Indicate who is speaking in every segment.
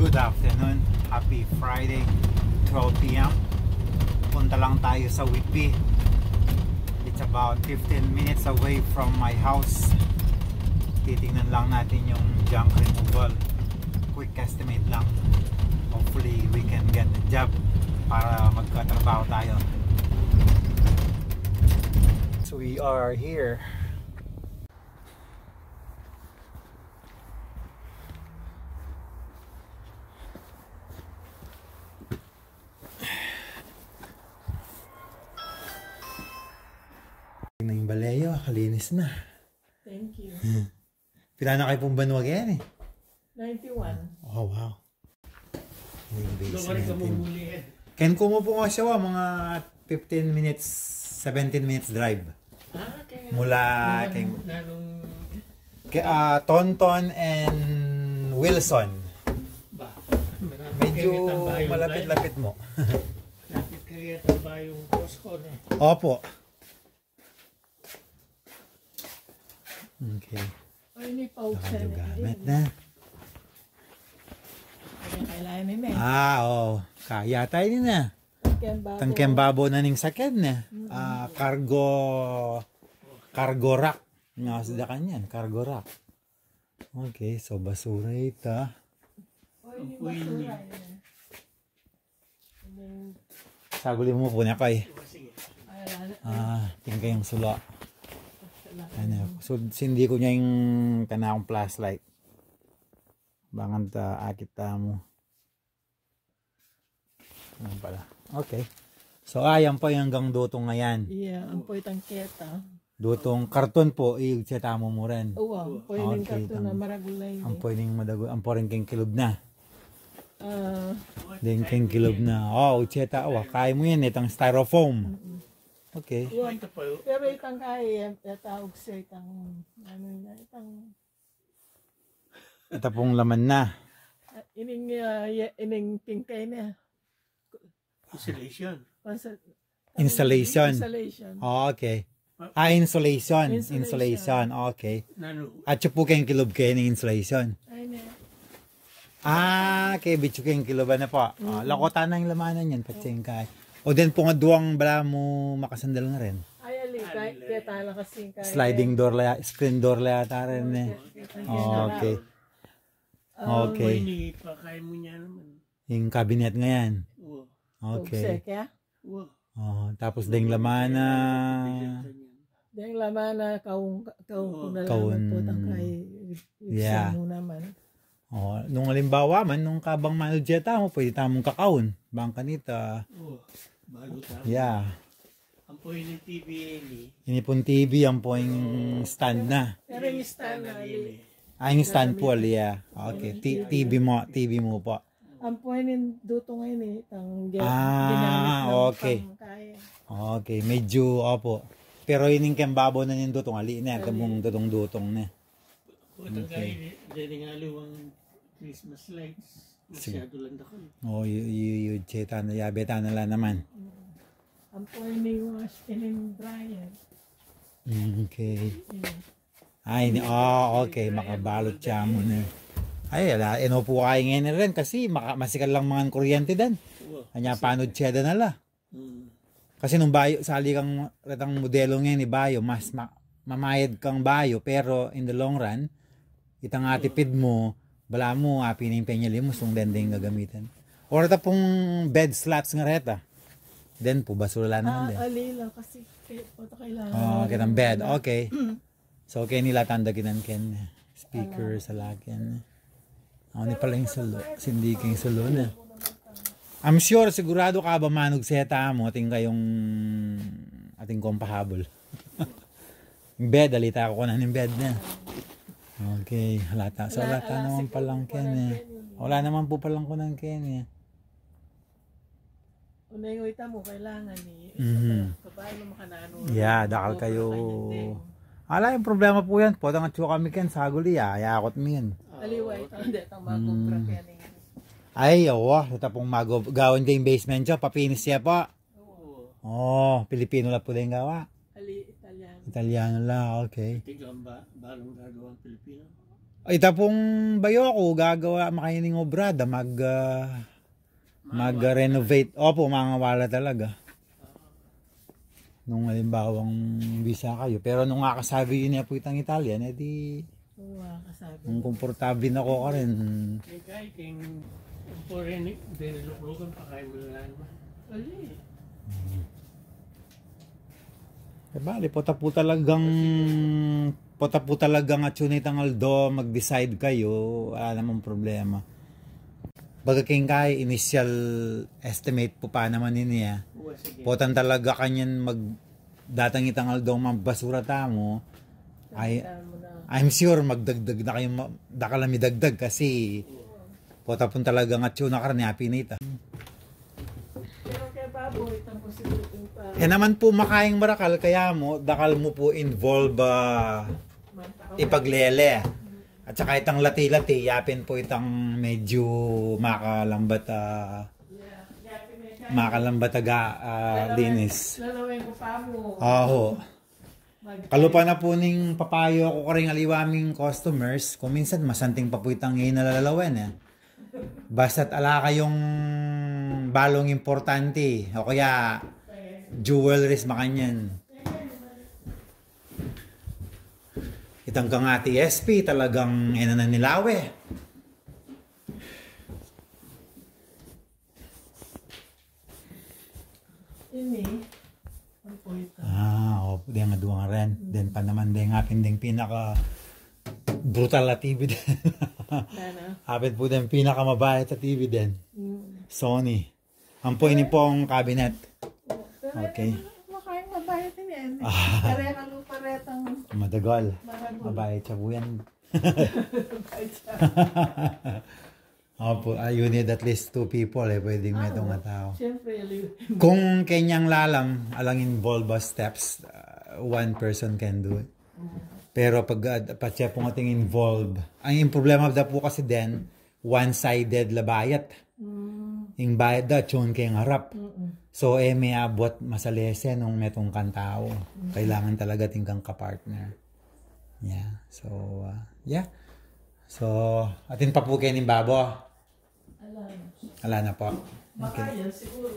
Speaker 1: Good afternoon, happy Friday, 12 p.m. Punta lang tayo sa Whitby. It's about 15 minutes away from my house. Titingnan lang natin yung junk removal. Quick estimate lang. Hopefully we can get a job para magkatrabaho tayo. So we are here. Na yung baleyo, kalinis na.
Speaker 2: Thank you.
Speaker 1: Pila na kayo pong banwag yan eh?
Speaker 2: 91.
Speaker 1: Oh wow. Yung basement.
Speaker 3: eh.
Speaker 1: Ken ko mo po nga siya mga 15 minutes, 17 minutes drive.
Speaker 2: Okay.
Speaker 1: Mula kay Tonton and Wilson. Medyo malapit-lapit mo.
Speaker 3: Lapit kaya ba yung Costco na?
Speaker 1: Opo. Okay.
Speaker 2: Ay, may pouch
Speaker 1: Yung
Speaker 2: na.
Speaker 1: gamit na.
Speaker 2: Kailangan nila eh.
Speaker 1: Oo. Kaya tayo din na. Tangkem babo na ning sakyan na. Cargo rack. Nakasada kanyan, cargo rack. Okay, so basura ito. Sagulin mo po na kay. Tingkay yung sula. Ano, so hindi ko niya yung kanakong flashlight. Bangan ta akit mo. Ano pala. Okay. So ayan po yung hanggang dutong ngayon.
Speaker 2: Yeah, ang po itang keta.
Speaker 1: Dutong karton po i-seta mo mo rin.
Speaker 2: Oo, ang po yung karton na maragulay.
Speaker 1: Ang po yung madago, ang po rin keng kilob na. Din keng kilob na. Oh, seta kaya mo yan itang styrofoam. Okay.
Speaker 2: Pero itang kaya, tawag sa itang, ano na, itang...
Speaker 1: Ito pong laman na.
Speaker 2: Ining tingkay na.
Speaker 3: Installation.
Speaker 1: Installation.
Speaker 2: Installation.
Speaker 1: Oh, okay. Insulation. Insulation. Okay. At po kayong kilob kayo ng insulation.
Speaker 2: Ay, na.
Speaker 1: Okay. Bitso kayong kiloban na po. Lakotan na yung lamanan yan. Patsing kay. O din po nga duwang bala mo makasandal nga rin.
Speaker 2: Ay, ali. Kaya tala kasi kaya.
Speaker 1: Sliding door la, screen door la yata rin eh. Okay. Okay.
Speaker 3: Pakay mo niya naman.
Speaker 1: Yung cabinet nga yan. Okay. Tapos ding laman na.
Speaker 2: Ding laman na kaung na
Speaker 1: Kaun.
Speaker 2: po tang kay.
Speaker 1: Yeah.
Speaker 2: Mo naman.
Speaker 1: Nung halimbawa man, nung kabang manudjeta mo, pwede tamong kakaon. Bangka nita. Yeah.
Speaker 3: Ang po yung TV ni.
Speaker 1: Ini pong TV, ang po yung stand na.
Speaker 2: Pero yung stand na.
Speaker 1: Yung stand po, yeah. Okay. TV mo po.
Speaker 2: Ang puwinin duto ngayon eh.
Speaker 1: Okay. Okay, medyo, opo. Pero yun yung kembabo na yung dutong, ali na, kamong dutong na.
Speaker 3: Okay. Dahil nga liwang Christmas lights. Masyado lang ako.
Speaker 1: Yung cheta na, yabeta na lang naman.
Speaker 2: Ang puwinin wash and dryer.
Speaker 1: Okay. Okay, makabalot siya mo na. Ay, po kayo ngayon rin kasi masikal lang mga kuryente dan. Kanya panod siya dan nala. Kasi nung bayo, sali kang ratang modelo ngayon ni bayo, mas mamayad kang bayo, pero in the long run, itang atipid mo, bala mo, pining penyali mo, sung dendeng gagamitan. O rata pong bed slats nga reta. Then po, basura naman din.
Speaker 2: Alila kasi kailangan.
Speaker 1: Kitang bed, okay. So, okay nila tandaginan ken speaker sa lakin. Ni pala yung salo. Sindi kayong salo na. I'm sure, sigurado ka ba manog seta mo ating kayong ating kompahabol. Yung bed, alita ako na ng bed na. Okay, halata. So, halata naman palang ken eh. Wala naman po palang ko ng ken eh.
Speaker 2: Unay ngawita mo, kailangan eh. Paano makanano?
Speaker 1: Yeah, dakal kayo. Ala, yung problema po yan. Podang at kami ken, saguli, ayakot mo yan.
Speaker 2: Aliway, hindi itang magobra kaya ning.
Speaker 1: Ay, ito pong gawin kayong basement siya, papinis siya po. Pilipino lang po din gawa.
Speaker 2: Italiano.
Speaker 1: Italiano lang, okay.
Speaker 3: Tiglang ba? Balong gagawang Pilipino?
Speaker 1: Ita pong bayo ako, gagawa makaining obrada, mag-renovate. Opo, mga wala talaga. Nung halimbawang visa kayo. Pero nung akasabi yun niya po itang Italian, edi nung komportable na ko ka rin.
Speaker 3: Kaya king foreign, diniluklukan pa kayo mo na naman. Ali.
Speaker 1: Bali, pota po talagang atsunitang Aldo, mag-decide kayo, wala namang problema. Bagay kay initial estimate po pa naman niya. Potan talaga kanyan datang itang Aldo magbasura tamo. I'm sure magdagdag na kayo, dakalami dagdag kasi pota po talagang atsuna ka rin, happy nita. Naman po makaing marakal, kaya mo, dakal mo po involve ipaglele. At saka itang lati-lati, yapin po itang medyo makalambat linis.
Speaker 2: Lalawin ko pa mo.
Speaker 1: Oo. Kalupa na po ning papayo ako karing aliwaming customers, kung minsan masanting pa po itang nalalawin eh. Basta't ala kayong balong importante o kaya jewelries makanyan. Itang kangati SP talagang nilawe.
Speaker 2: Ini. Ang poeta.
Speaker 1: Diyan nga duwang ren. Then pa naman din nga pinding pinaka brutal na TV din. Hapit po din pinaka mabayat na TV din. Sony. Ang po ini pong cabinet. Okay.
Speaker 2: Makain mabayat yan. Kaya ka lupa retang
Speaker 1: Madagal. Mabayat siya po yan. Opo, you need at least 2 people pwedeng may itong tao.
Speaker 2: Siyempre,
Speaker 1: Kung kanyang lalam, alang involve steps, 1 person can do it. Pero pag siya pong ating involved, ang problema da po kasi din, one-sided labayat. Yung bayad da, tune kayong harap. So, may abot masalese nung metong kantao. Kailangan talaga tingkang kapartner. Yeah. So, yeah. So, atin pa po kayo ng babo. Ala na po.
Speaker 2: Makaya siguro.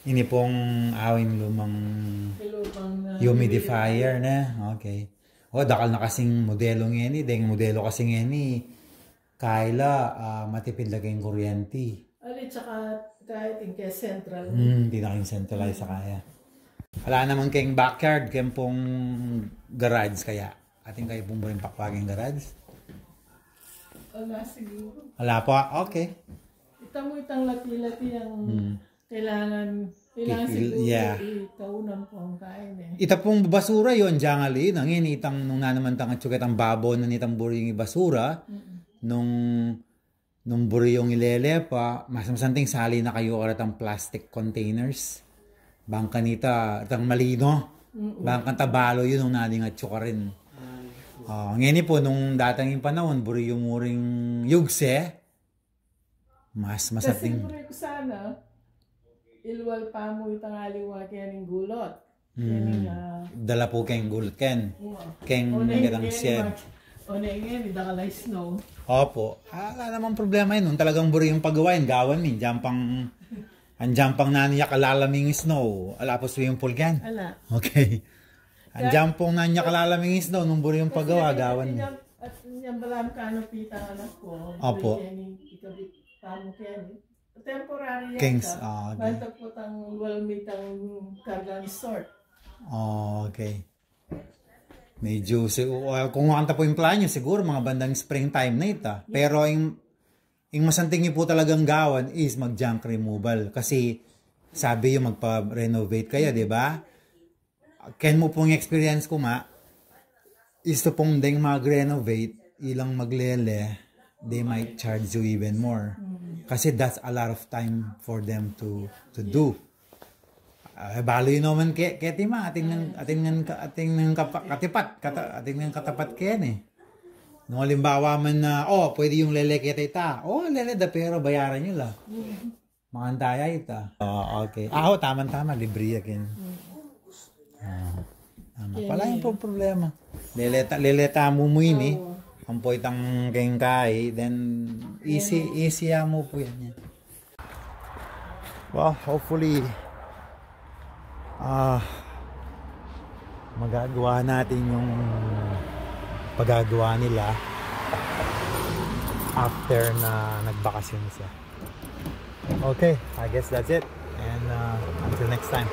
Speaker 1: Ini pong awing lumang humidifier na. Okay. Dakal na kasing modelo ngeni. Deng modelo kasing ngeni. Kaila, matipid lagi yung kuryente.
Speaker 2: Tsaka kahit yung kaya central.
Speaker 1: Hindi na kayong centralize sa kaya. Wala naman kayong backyard, kayong pong garage kaya. Ating kayo pong ba yung pakwaging garage?
Speaker 2: Wala siguro.
Speaker 1: Wala po? Okay.
Speaker 2: Ita mo itang lati-lati ang kailangan siguro itaunan po ang kain eh.
Speaker 1: Ita pong basura yon jangali. Nangin itang nung nanaman tang atsuket ang babo na nitang buring basura. Nung buri yung ilele pa, masamsanting sali na kayo oratang plastic containers. Bangka nita, itang malino. Bangka tabalo yun nung naling atsuka rin. Ngayon po, nung datang yung panahon, buri yung muring yugse, mas masating.
Speaker 2: Kasi ko sana, ilwal pa mo itang aliwa kaya ng gulot.
Speaker 1: Dala po kayong gulot, Ken. Keng nagatang siyem.
Speaker 2: O na nga, hindi ka lang snow.
Speaker 1: Opo. Wala namang problema yun. Nung talagang buri yung paggawain, gawan min. Andiyan pang naniya kalalaming snow. Alapos yung pulgan.
Speaker 2: Ala.
Speaker 1: Okay. Andiyan pong naniya kalalaming snow. Nung buri yung paggawa, gawan min.
Speaker 2: At yung balam ka ano pita anak ko.
Speaker 1: Opo.
Speaker 2: Ikabit tamo kaya temporary yan
Speaker 1: Kings.
Speaker 2: ka. Bantag po tang walmitang kargang sort.
Speaker 1: Okay. Medyo, kung makanta po yung plano, siguro mga bandang springtime na ito. Pero yung masanting niyo po talagang gawan is mag-junk removal. Kasi sabi yung magpa-renovate kayo, di ba? Ken mo pong experience ko is to pong ding mag-renovate, ilang maglele, they might charge you even more. Kasi that's a lot of time for them to do. Balo yun naman keti ma ating ng katapat ken eh. Nung halimbawa man na pwede yung lele kete ita. Lele da pero bayaran nyo la. Makantaya ita. Okay. Tama libre yakin. Tama. Pala yung problema. Leleta mo mo ini. Ampoy tang kengkay, then easy mo po yan. Well, hopefully magagawa natin yung pagagawa nila after na nagbakasyon siya. Okay, I guess that's it, and until next time.